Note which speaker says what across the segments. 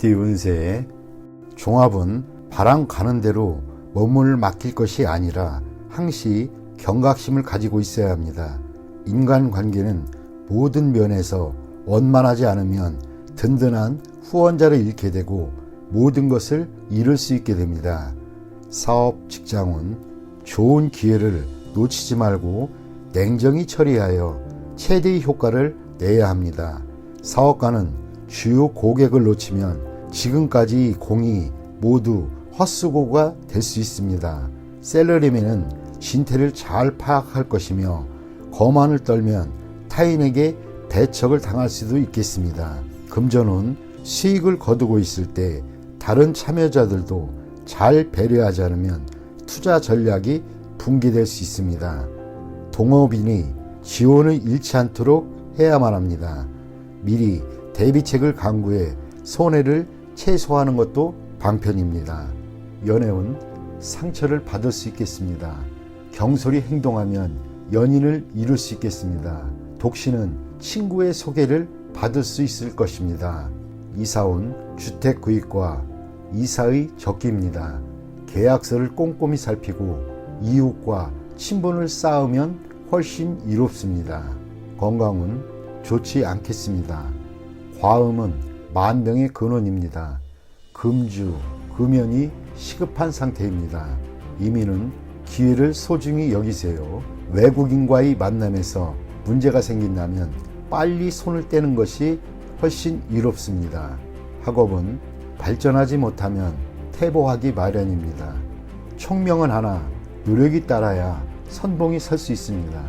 Speaker 1: 범띠 운세. 종합은 바람 가는 대로 몸을 맡길 것이 아니라 항시 경각심을 가지고 있어야 합니다. 인간관계는 모든 면에서 원만하지 않으면 든든한 후원자를 잃게 되고 모든 것을 잃을 수 있게 됩니다. 사업, 직장은 좋은 기회를 놓치지 말고 냉정히 처리하여 최대의 효과를 내야 합니다. 사업가는 주요 고객을 놓치면 지금까지 공이 모두 헛수고가 될 수 있습니다. 셀러리맨은 진태를 잘 파악할 것이며 거만을 떨면 타인에게 배척을 당할 수도 있겠습니다. 금전은 수익을 거두고 있을 때 다른 참여자들도 잘 배려하지 않으면 투자 전략이 붕괴될 수 있습니다. 동업인이 지원을 잃지 않도록 해야만 합니다. 미리 대비책을 강구해 손해를 최소화하는 것도 방편입니다. 연애운 상처를 받을 수 있겠습니다. 경솔히 행동하면 연인을 잃을 수 있겠습니다. 독신은 친구의 소개를 받을 수 있을 것입니다. 이사운 주택 구입과 이사의 적기입니다. 계약서를 꼼꼼히 살피고 이웃과 친분을 쌓으면 훨씬 이롭습니다. 건강은 좋지 않겠습니다. 과음은 만병의 근원입니다. 금주, 금연이 시급한 상태입니다. 이민은 기회를 소중히 여기세요. 외국인과의 만남에서 문제가 생긴다면 빨리 손을 떼는 것이 훨씬 이롭습니다. 학업은 발전하지 못하면 퇴보하기 마련입니다. 총명은 하나 노력이 따라야 선봉이 설 수 있습니다.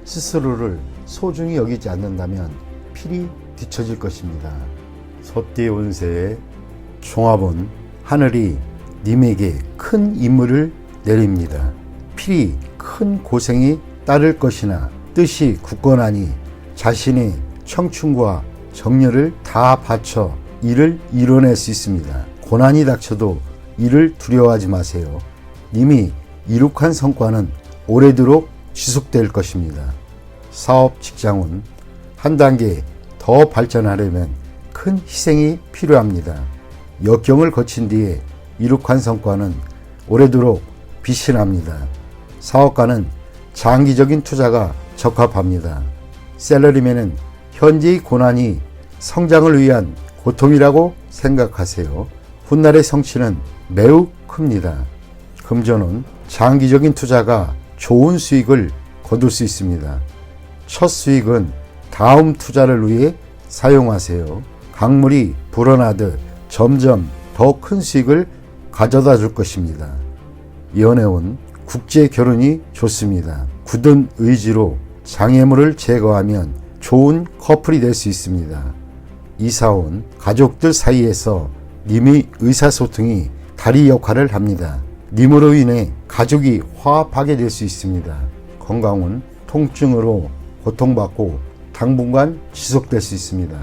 Speaker 1: 스스로를 소중히 여기지 않는다면 필히 뒤처질 것입니다. 소띠 운세의 종합은 하늘이 님에게 큰 임무를 내립니다. 필히 큰 고생이 따를 것이나 뜻이 굳건하니 자신의 청춘과 정열을 다 바쳐 이를 이뤄낼 수 있습니다. 고난이 닥쳐도 이를 두려워하지 마세요. 님이 이룩한 성과는 오래도록 지속될 것입니다. 사업, 직장은 한 단계 더 발전하려면 큰 희생이 필요합니다. 역경을 거친 뒤에 이룩한 성과는 오래도록 빛이 납니다. 사업가는 장기적인 투자가 적합합니다. 셀러리맨은 현재의 고난이 성장을 위한 고통이라고 생각하세요. 훗날의 성취는 매우 큽니다. 금전은 장기적인 투자가 좋은 수익을 거둘 수 있습니다. 첫 수익은 다음 투자를 위해 사용하세요. 강물이 불어나듯 점점 더 큰 수익을 가져다 줄 것입니다. 연애운 국제 결혼이 좋습니다. 굳은 의지로 장애물을 제거하면 좋은 커플이 될 수 있습니다. 이사온 가족들 사이에서 님의 의사소통이 다리 역할을 합니다. 님으로 인해 가족이 화합하게 될 수 있습니다. 건강은 통증으로 고통받고 당분간 지속될 수 있습니다.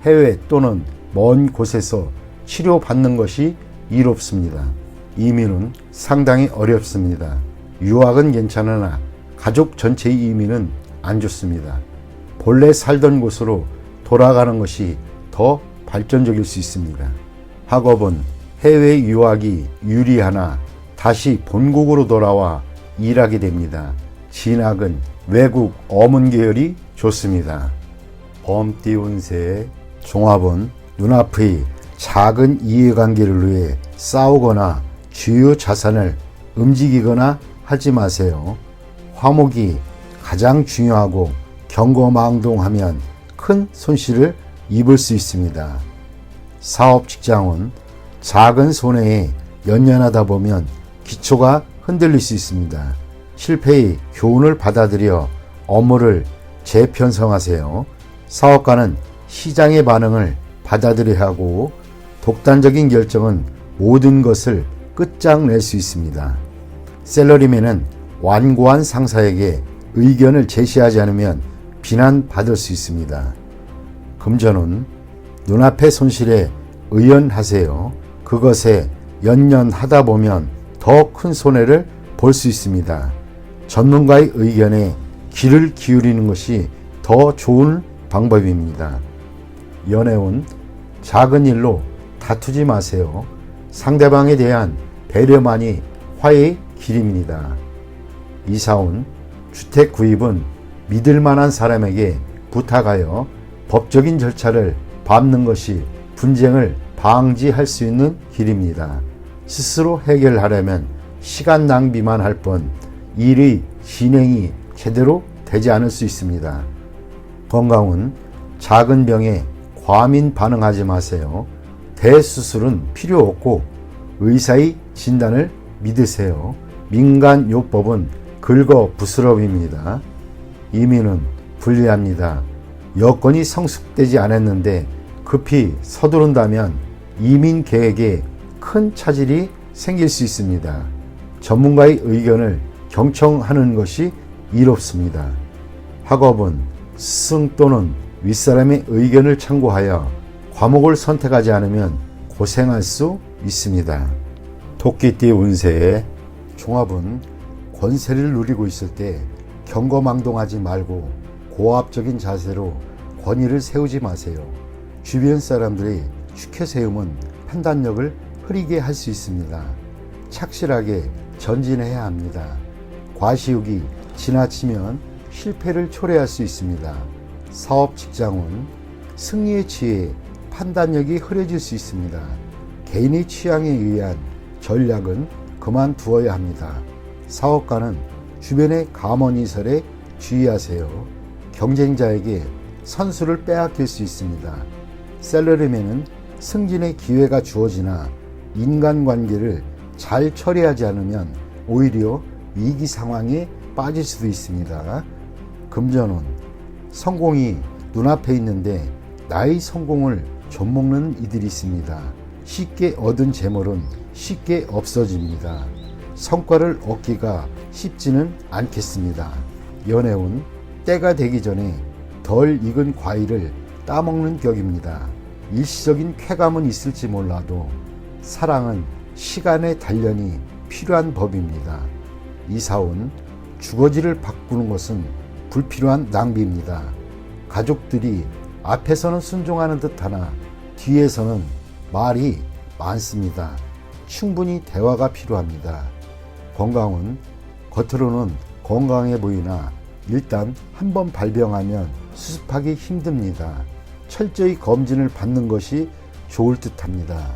Speaker 1: 해외 또는 먼 곳에서 치료받는 것이 이롭습니다. 이민은 상당히 어렵습니다. 유학은 괜찮으나 가족 전체의 이민은 안 좋습니다. 본래 살던 곳으로 돌아가는 것이 더 발전적일 수 있습니다. 학업은 해외 유학이 유리하나 다시 본국으로 돌아와 일하게 됩니다. 진학은 외국 어문 계열이 좋습니다. 범띠 운세의 종합은 눈앞의 작은 이해관계를 위해 싸우거나 주요 자산을 움직이거나 하지 마세요. 화목이 가장 중요하고 경거망동하면 큰 손실을 입을 수 있습니다. 사업, 직장은 작은 손해에 연연하다 보면 기초가 흔들릴 수 있습니다. 실패의 교훈을 받아들여 업무를 재편성하세요. 사업가는 시장의 반응을 받아들여야 하고 독단적인 결정은 모든 것을 끝장낼 수 있습니다. 셀러리맨은 완고한 상사에게 의견을 제시하지 않으면 비난받을 수 있습니다. 금전은 눈앞의 손실에 의연하세요. 그것에 연연하다 보면 더 큰 손해를 볼 수 있습니다. 전문가의 의견에 귀를 기울이는 것이 더 좋은 방법입니다. 연애운 작은 일로 다투지 마세요. 상대방에 대한 배려만이 화해의 길입니다. 이사온 주택 구입은 믿을 만한 사람에게 부탁하여 법적인 절차를 밟는 것이 분쟁을 방지할 수 있는 길입니다. 스스로 해결하려면 시간 낭비만 할 뿐 일의 진행이 제대로 되지 않을 수 있습니다. 건강은 작은 병에 과민 반응하지 마세요. 대수술은 필요 없고 의사의 진단을 믿으세요. 민간요법은 긁어부스럼입니다. 이민은 불리합니다. 여건이 성숙되지 않았는데 급히 서두른다면 이민 계획에 큰 차질이 생길 수 있습니다. 전문가의 의견을 경청하는 것이 이롭습니다. 학업은 스승 또는 윗사람의 의견을 참고하여 과목을 선택하지 않으면 고생할 수 있습니다. 토끼띠 운세의 종합은 권세를 누리고 있을 때 경거망동하지 말고 고압적인 자세로 권위를 세우지 마세요. 주변 사람들의 추켜세움은 판단력을 흐리게 할 수 있습니다. 착실하게 전진해야 합니다. 과시욕이 지나치면 실패를 초래할 수 있습니다. 사업 직장은 승리에 취해 판단력이 흐려질 수 있습니다. 개인의 취향에 의한 전략은 그만두어야 합니다. 사업가는 주변의 감언이설에 주의하세요. 경쟁자에게 선수를 빼앗길 수 있습니다. 셀러리맨은 승진의 기회가 주어지나 인간관계를 잘 처리하지 않으면 오히려 위기 상황에 빠질 수도 있습니다. 금전은 성공이 눈앞에 있는데 나의 성공을 좀먹는 이들이 있습니다. 쉽게 얻은 재물은 쉽게 없어집니다. 성과를 얻기가 쉽지는 않겠습니다. 연애운 때가 되기 전에 덜 익은 과일을 따먹는 격입니다. 일시적인 쾌감은 있을지 몰라도 사랑은 시간의 단련이 필요한 법입니다. 이사온 주거지를 바꾸는 것은 불필요한 낭비입니다. 가족들이 앞에서는 순종하는 듯하나 뒤에서는 말이 많습니다. 충분히 대화가 필요합니다. 건강은 겉으로는 건강해 보이나 일단 한번 발병하면 수습하기 힘듭니다. 철저히 검진을 받는 것이 좋을 듯합니다.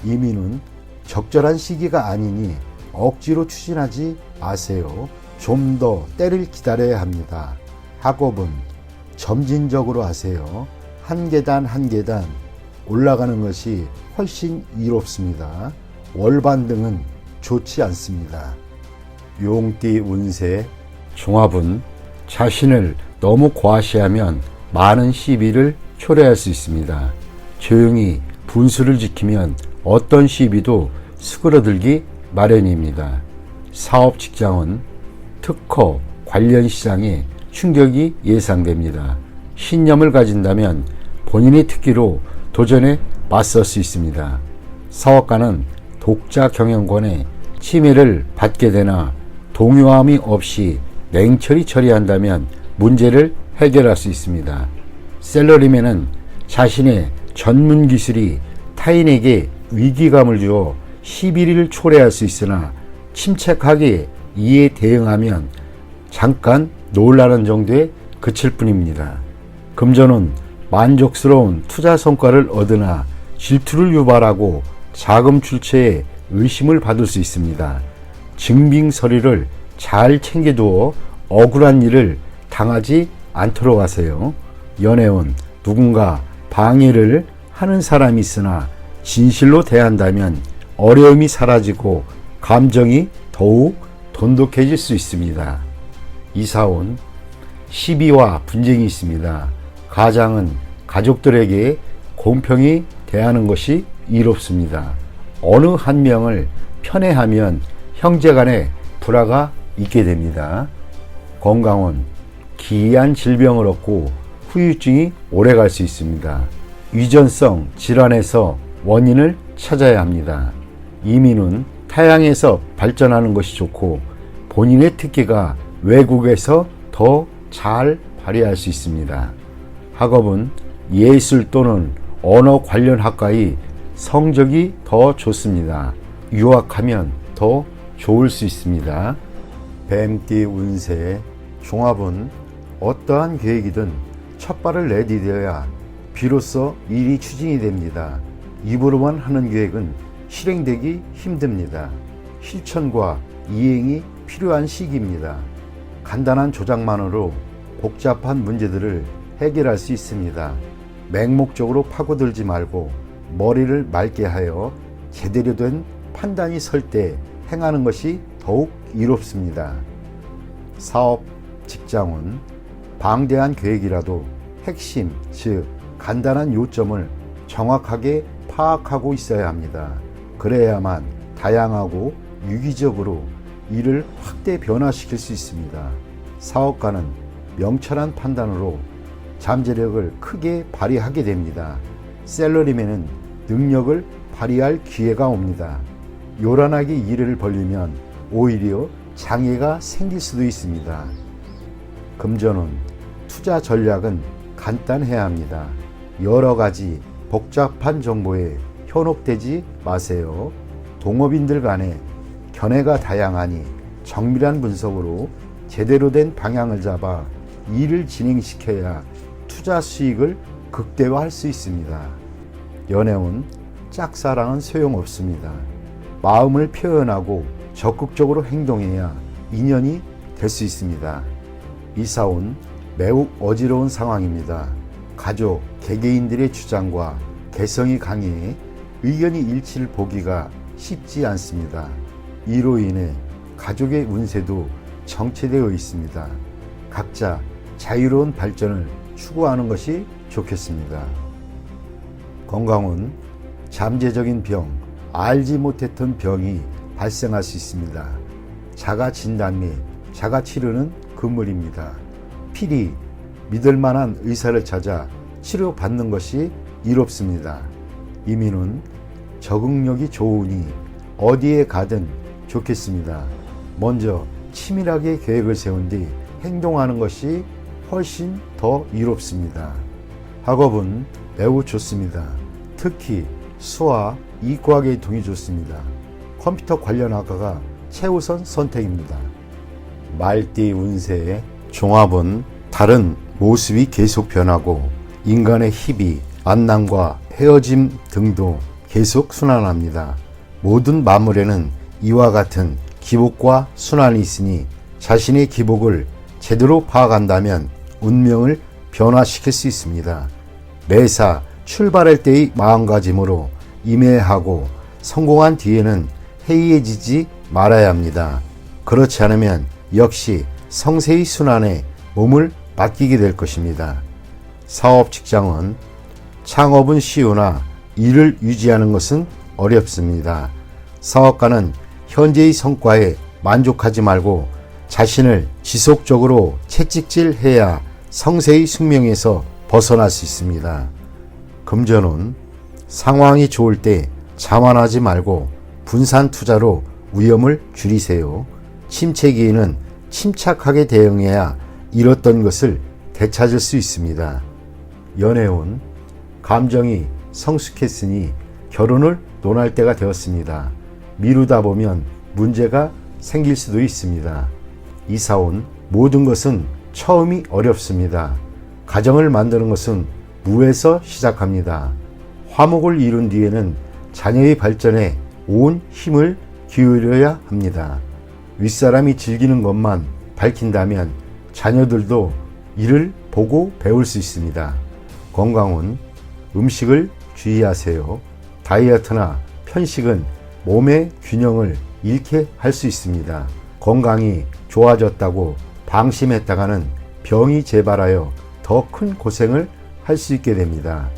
Speaker 1: 이민은 적절한 시기가 아니니 억지로 추진하지 마세요. 좀 더 때를 기다려야 합니다. 학업은 점진적으로 하세요. 한 계단 한 계단 올라가는 것이 훨씬 이롭습니다. 월반등은 좋지 않습니다. 용띠 운세 종합은 자신을 너무 과시하면 많은 시비를 초래할 수 있습니다. 조용히 분수를 지키면 어떤 시비도 수그러들기 마련입니다. 사업 직장은 특허 관련 시장에 충격이 예상됩니다. 신념을 가진다면 본인의 특기로 도전에 맞설 수 있습니다. 사업가는 독자 경영권에 침해를 받게 되나 동요함이 없이 냉철히 처리한다면 문제를 해결할 수 있습니다. 셀러리맨은 자신의 전문 기술이 타인에게 위기감을 주어 시비를 초래할 수 있으나 침착하게 이에 대응하면 잠깐 놀라는 정도에 그칠 뿐입니다. 금전은 만족스러운 투자 성과를 얻으나 질투를 유발하고 자금 출처에 의심을 받을 수 있습니다. 증빙 서류를 잘 챙겨두어 억울한 일을 당하지 않도록 하세요. 연애운 누군가 방해를 하는 사람이 있으나 진실로 대한다면 어려움이 사라지고 감정이 더욱 돈독해질 수 있습니다. 이사온 시비와 분쟁이 있습니다. 가장은 가족들에게 공평히 대하는 것이 이롭습니다. 어느 한 명을 편애하면 형제간의 불화가 있게 됩니다. 건강은 기이한 질병을 얻고 후유증이 오래갈 수 있습니다. 유전성 질환에서 원인을 찾아야 합니다. 이민은 타향에서 발전하는 것이 좋고 본인의 특기가 외국에서 더 잘 발휘할 수 있습니다. 학업은 예술 또는 언어 관련 학과의 성적이 더 좋습니다. 유학하면 더 좋을 수 있습니다. 뱀띠 운세 종합은 어떠한 계획이든 첫 발을 내디뎌야 비로소 일이 추진이 됩니다. 입으로만 하는 계획은 실행되기 힘듭니다. 실천과 이행이 필요한 시기입니다. 간단한 조작만으로 복잡한 문제들을 해결할 수 있습니다. 맹목적으로 파고들지 말고 머리를 맑게 하여 제대로 된 판단이 설 때 행하는 것이 더욱 이롭습니다. 사업, 직장은 방대한 계획이라도 핵심, 즉 간단한 요점을 정확하게 파악하고 있어야 합니다. 그래야만 다양하고 유기적으로 일을 확대 변화시킬 수 있습니다. 사업가는 명철한 판단으로 잠재력을 크게 발휘하게 됩니다. 샐러리맨은 능력을 발휘할 기회가 옵니다. 요란하게 일을 벌리면 오히려 장애가 생길 수도 있습니다. 금전운, 투자 전략은 간단해야 합니다. 여러 가지 복잡한 정보에 현혹되지 마세요. 동업인들 간에 견해가 다양하니 정밀한 분석으로 제대로 된 방향을 잡아 일을 진행시켜야 투자 수익을 극대화할 수 있습니다. 연애운, 짝사랑은 소용없습니다. 마음을 표현하고 적극적으로 행동해야 인연이 될 수 있습니다. 이사운, 매우 어지러운 상황입니다. 가족, 개개인들의 주장과 개성이 강해 의견이 일치를 보기가 쉽지 않습니다. 이로 인해 가족의 운세도 정체되어 있습니다. 각자 자유로운 발전을 추구하는 것이 좋겠습니다. 건강은 잠재적인 병, 알지 못했던 병이 발생할 수 있습니다. 자가 진단 및 자가 치료는 금물입니다. 필히 믿을 만한 의사를 찾아 치료받는 것이 이롭습니다. 이민은 적응력이 좋으니 어디에 가든 좋겠습니다. 먼저 치밀하게 계획을 세운 뒤 행동하는 것이 훨씬 더 이롭습니다. 학업은 매우 좋습니다. 특히 수와 이과학의 동이 좋습니다. 컴퓨터 관련 학과가 최우선 선택입니다. 말띠 운세의 종합은 다른 모습이 계속 변하고 인간의 희비, 만남과 헤어짐 등도 계속 순환합니다. 모든 만물에는 이와 같은 기복과 순환이 있으니 자신의 기복을 제대로 파악한다면 운명을 변화시킬 수 있습니다. 매사 출발할 때의 마음가짐으로 임해하고 성공한 뒤에는 해이해지지 말아야 합니다. 그렇지 않으면 역시 성세의 순환에 몸을 맡기게 될 것입니다. 사업, 직장은 창업은 쉬우나 일을 유지하는 것은 어렵습니다. 사업가는 현재의 성과에 만족하지 말고 자신을 지속적으로 채찍질해야 성세의 숙명에서 벗어날 수 있습니다. 금전은 상황이 좋을 때 자만하지 말고 분산 투자로 위험을 줄이세요. 침체기에는 침착하게 대응해야 잃었던 것을 되찾을 수 있습니다. 연애운, 감정이 성숙했으니 결혼을 논할 때가 되었습니다. 미루다 보면 문제가 생길 수도 있습니다. 이사온, 모든 것은 처음이 어렵습니다. 가정을 만드는 것은 무에서 시작합니다. 화목을 이룬 뒤에는 자녀의 발전에 온 힘을 기울여야 합니다. 윗사람이 즐기는 것만 밝힌다면 자녀들도 이를 보고 배울 수 있습니다. 건강은 음식을 주의하세요. 다이어트나 편식은 몸의 균형을 잃게 할 수 있습니다. 건강이 좋아졌다고 방심했다가는 병이 재발하여 더 큰 고생을 할 수 있게 됩니다.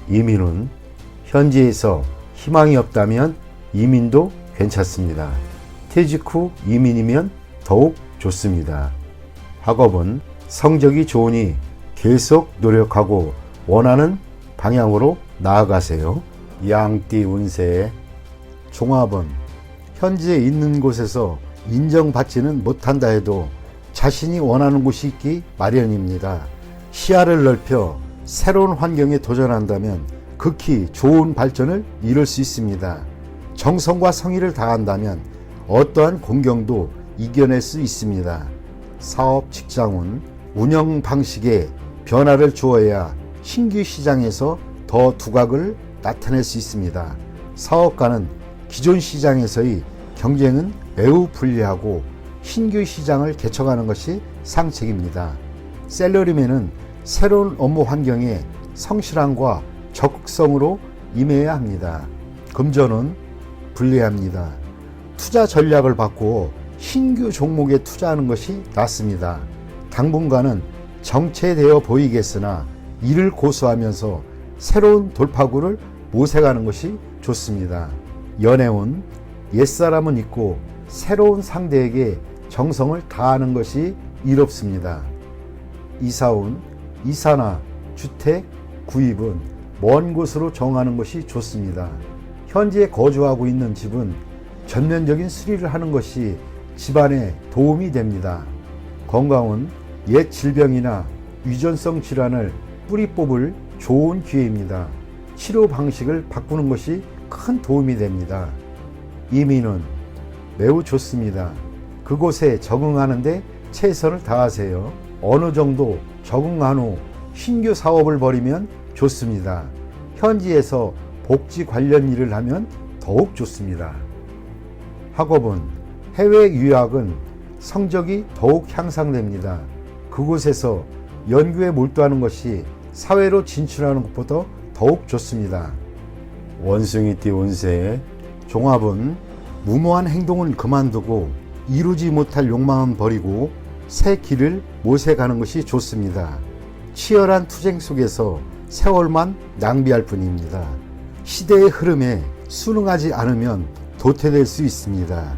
Speaker 1: 이민은 현지에서 희망이 없다면 이민도 괜찮습니다. 퇴직 후 이민이면 더욱 좋습니다. 학업은 성적이 좋으니 계속 노력하고 원하는 방향으로 나아가세요. 양띠 운세의 종합은 현재 있는 곳에서 인정받지는 못한다 해도 자신이 원하는 곳이 있기 마련입니다. 시야를 넓혀 새로운 환경에 도전한다면 극히 좋은 발전을 이룰 수 있습니다. 정성과 성의를 다한다면 어떠한 공경도 이겨낼 수 있습니다. 사업, 직장운, 운영 방식에 변화를 주어야 신규 시장에서 더 두각을 나타낼 수 있습니다. 사업가는 기존 시장에서의 경쟁은 매우 불리하고 신규 시장을 개척하는 것이 상책입니다. 셀러리맨은 새로운 업무 환경에 성실함과 적극성으로 임해야 합니다. 금전은 불리합니다. 투자 전략을 바꾸어 신규 종목에 투자하는 것이 낫습니다. 당분간은 정체되어 보이겠으나 이를 고수하면서 새로운 돌파구를 모색하는 것이 좋습니다. 연애운 옛사람은 있고 새로운 상대에게 정성을 다하는 것이 이롭습니다. 이사운 이사나 주택 구입은 먼 곳으로 정하는 것이 좋습니다. 현재 거주하고 있는 집은 전면적인 수리를 하는 것이 집안에 도움이 됩니다. 건강은 옛 질병이나 유전성 질환을 뿌리 뽑을 좋은 기회입니다. 치료 방식을 바꾸는 것이 큰 도움이 됩니다. 이민은 매우 좋습니다. 그곳에 적응하는데 최선을 다하세요. 어느 정도 적응한 후 신규 사업을 벌이면 좋습니다. 현지에서 복지 관련 일을 하면 더욱 좋습니다. 학업은 해외 유학은 성적이 더욱 향상됩니다. 그곳에서 연구에 몰두하는 것이 사회로 진출하는 것보다 더욱 좋습니다. 원숭이띠 운세 종합은 무모한 행동은 그만두고 이루지 못할 욕망은 버리고 새 길을 모색하는 것이 좋습니다. 치열한 투쟁 속에서 세월만 낭비할 뿐입니다. 시대의 흐름에 순응하지 않으면 도태될 수 있습니다.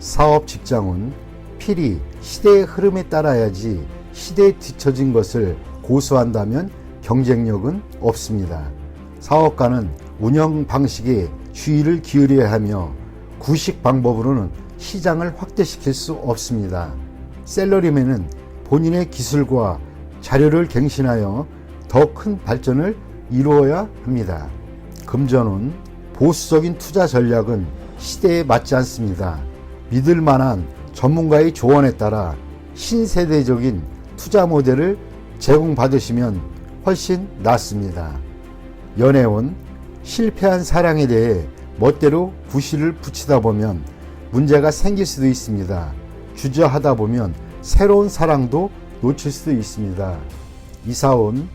Speaker 1: 사업 직장은 필히 시대의 흐름에 따라야지 시대에 뒤처진 것을 고수한다면 경쟁력은 없습니다. 사업가는 운영 방식에 주의를 기울여야 하며 구식 방법으로는 시장을 확대시킬 수 없습니다. 셀러리맨은 본인의 기술과 자료를 갱신하여 더 큰 발전을 이루어야 합니다. 금전은 보수적인 투자 전략은 시대에 맞지 않습니다. 믿을 만한 전문가의 조언에 따라 신세대적인 투자 모델을 제공받으시면 훨씬 낫습니다. 연애운 실패한 사랑에 대해 멋대로 구실을 붙이다 보면 문제가 생길 수도 있습니다. 주저하다 보면 새로운 사랑도 놓칠 수도 있습니다. 이사온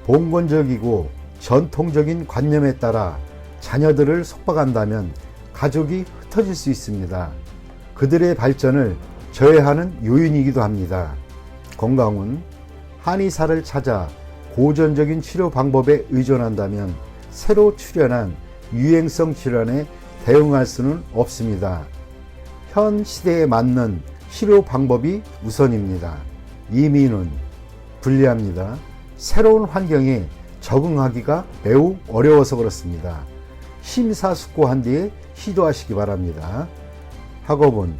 Speaker 1: 봉건적이고 전통적인 관념에 따라 자녀들을 속박한다면 가족이 흩어질 수 있습니다. 그들의 발전을 저해하는 요인이기도 합니다. 건강은 한의사를 찾아 고전적인 치료 방법에 의존한다면 새로 출현한 유행성 질환에 대응할 수는 없습니다. 현 시대에 맞는 치료 방법이 우선입니다. 이민은 불리합니다. 새로운 환경에 적응하기가 매우 어려워서 그렇습니다. 심사숙고한 뒤에 시도하시기 바랍니다. 학업은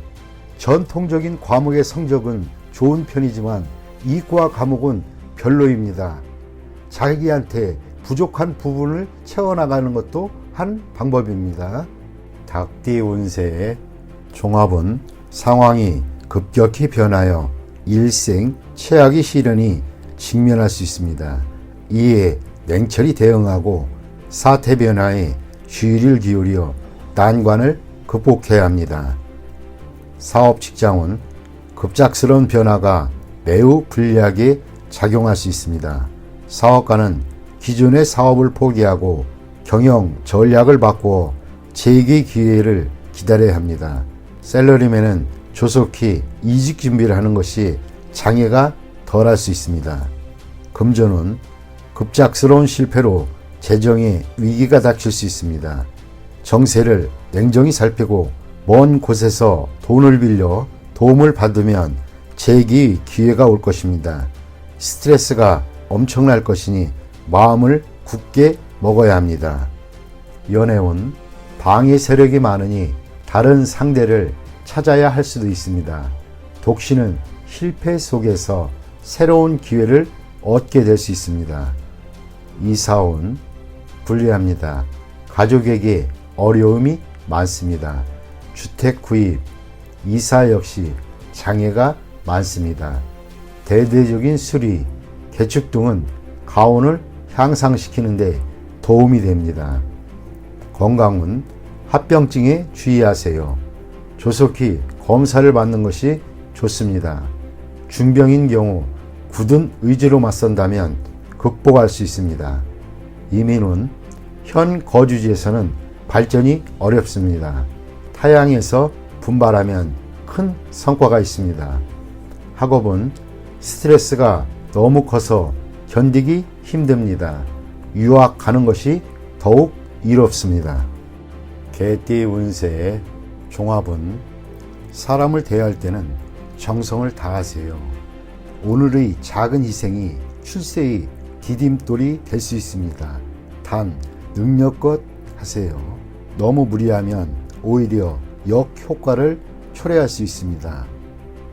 Speaker 1: 전통적인 과목의 성적은 좋은 편이지만 이과 과목은 별로입니다. 자기한테 부족한 부분을 채워나가는 것도 한 방법입니다. 닭띠 운세의 종합은 상황이 급격히 변하여 일생 최악의 시련이 직면할 수 있습니다. 이에 냉철히 대응하고 사태 변화에 주의를 기울여 난관을 극복해야 합니다. 사업 직장은 급작스러운 변화가 매우 불리하게 작용할 수 있습니다. 사업가는 기존의 사업을 포기하고 경영 전략을 바꾸어 재기 기회를 기다려야 합니다. 셀러리맨은 조속히 이직 준비를 하는 것이 장애가 덜할 수 있습니다. 금전은 급작스러운 실패로 재정에 위기가 닥칠 수 있습니다. 정세를 냉정히 살피고 먼 곳에서 돈을 빌려 도움을 받으면 재기 기회가 올 것입니다. 스트레스가 엄청날 것이니 마음을 굳게 먹어야 합니다. 연애운 방해 세력이 많으니 다른 상대를 찾아야 할 수도 있습니다. 독신은 실패 속에서 새로운 기회를 얻게 될 수 있습니다. 이사운 불리합니다. 가족에게 어려움이 많습니다. 주택 구입, 이사 역시 장애가 많습니다. 대대적인 수리, 개축 등은 가운을 향상시키는 데 도움이 됩니다. 건강은 합병증에 주의하세요. 조속히 검사를 받는 것이 좋습니다. 중병인 경우 굳은 의지로 맞선다면 극복할 수 있습니다. 이민은 현 거주지에서는 발전이 어렵습니다. 타향에서 분발하면 큰 성과가 있습니다. 학업은 스트레스가 너무 커서 견디기 힘듭니다. 유학 가는 것이 더욱 이롭습니다. 개띠 운세의 종합은 사람을 대할 때는 정성을 다하세요. 오늘의 작은 희생이 출세의 디딤돌이 될 수 있습니다. 단 능력껏 하세요. 너무 무리하면 오히려 역효과를 초래할 수 있습니다.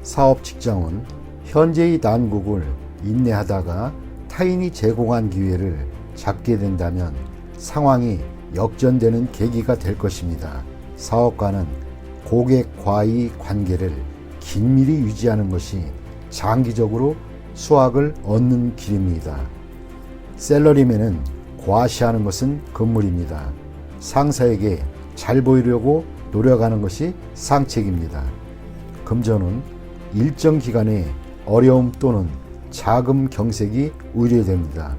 Speaker 1: 사업 직장은 현재의 난국을 인내하다가 타인이 제공한 기회를 잡게 된다면 상황이 역전되는 계기가 될 것입니다. 사업가는 고객과의 관계를 긴밀히 유지하는 것이 장기적으로 수확을 얻는 길입니다. 셀러리맨은 과시하는 것은 금물입니다. 상사에게 잘 보이려고 노력하는 것이 상책입니다. 금전은 일정 기간에 어려움 또는 자금 경색이 우려됩니다.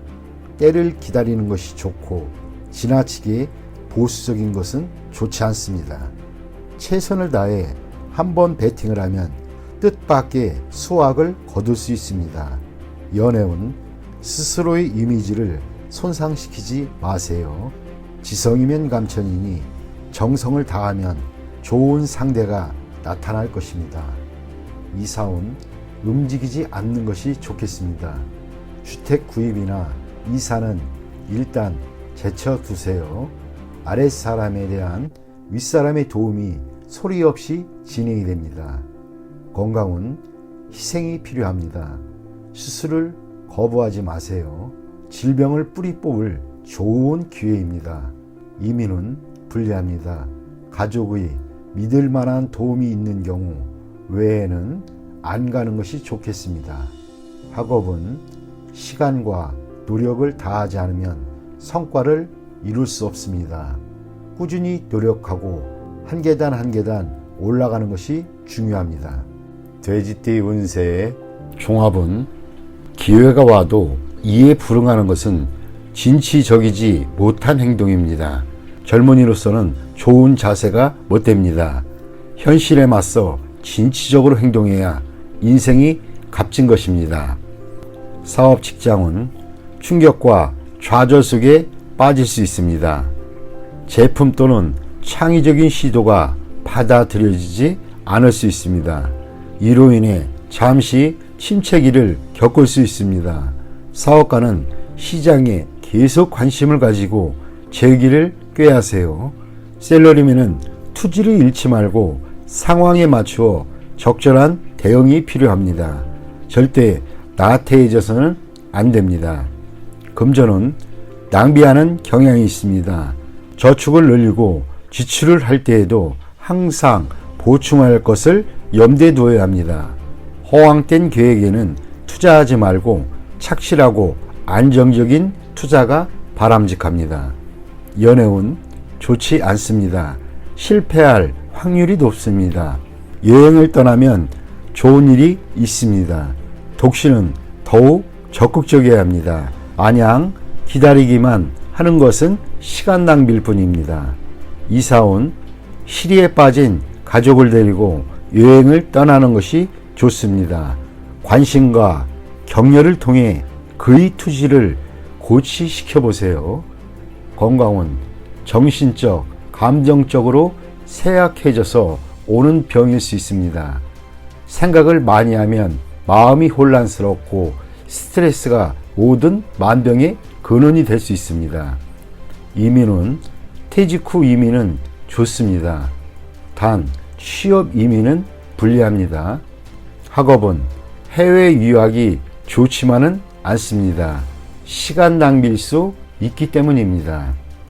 Speaker 1: 때를 기다리는 것이 좋고 지나치게 보수적인 것은 좋지 않습니다. 최선을 다해 한번 베팅을 하면 뜻밖의 수확을 거둘 수 있습니다. 연애운 스스로의 이미지를 손상시키지 마세요. 지성이면 감천이니 정성을 다하면 좋은 상대가 나타날 것입니다. 이사운 움직이지 않는 것이 좋겠습니다. 주택 구입이나 이사는 일단 제쳐두세요. 아랫사람에 대한 윗사람의 도움이 소리 없이 진행이 됩니다. 건강은 희생이 필요합니다. 수술을 거부하지 마세요. 질병을 뿌리 뽑을 좋은 기회입니다. 이민은 불리합니다. 가족의 믿을 만한 도움이 있는 경우 외에는 안 가는 것이 좋겠습니다. 학업은 시간과 노력을 다하지 않으면 성과를 이룰 수 없습니다. 꾸준히 노력하고 한 계단 한 계단 올라가는 것이 중요합니다. 돼지띠 운세의 종합은 기회가 와도 이에 불응하는 것은 진취적이지 못한 행동입니다. 젊은이로서는 좋은 자세가 못 됩니다. 현실에 맞서 진취적으로 행동해야 인생이 값진 것입니다. 사업 직장은 충격과 좌절 속에 빠질 수 있습니다. 제품 또는 창의적인 시도가 받아들여지지 않을 수 있습니다. 이로 인해 잠시 침체기를 겪을 수 있습니다. 사업가는 시장에 계속 관심을 가지고 재기를 꾀하세요. 셀러리맨은 투지를 잃지 말고 상황에 맞추어 적절한 대응이 필요합니다. 절대 나태해져서는 안 됩니다. 금전은 낭비하는 경향이 있습니다. 저축을 늘리고 지출을 할 때에도 항상 보충할 것을 염두에 두어야 합니다. 허황된 계획에는 투자하지 말고 착실하고 안정적인 투자가 바람직합니다. 연애운 좋지 않습니다. 실패할 확률이 높습니다. 여행을 떠나면 좋은 일이 있습니다. 독신은 더욱 적극적이어야 합니다. 마냥 기다리기만 하는 것은 시간 낭비일 뿐입니다. 이사온 시리에 빠진 가족을 데리고 여행을 떠나는 것이 좋습니다. 관심과 격려를 통해 그의 투지를 고취시켜 보세요. 건강은 정신적, 감정적으로 쇠약해져서 오는 병일 수 있습니다. 생각을 많이 하면 마음이 혼란스럽고 스트레스가 모든 만병의 근원이 될 수 있습니다. 이민은 퇴직 후 이민은 좋습니다. 단 취업 이민은 불리합니다. 학업은 해외 유학이 좋지만은 않습니다. 시간 낭비일 수 있기 때문입니다.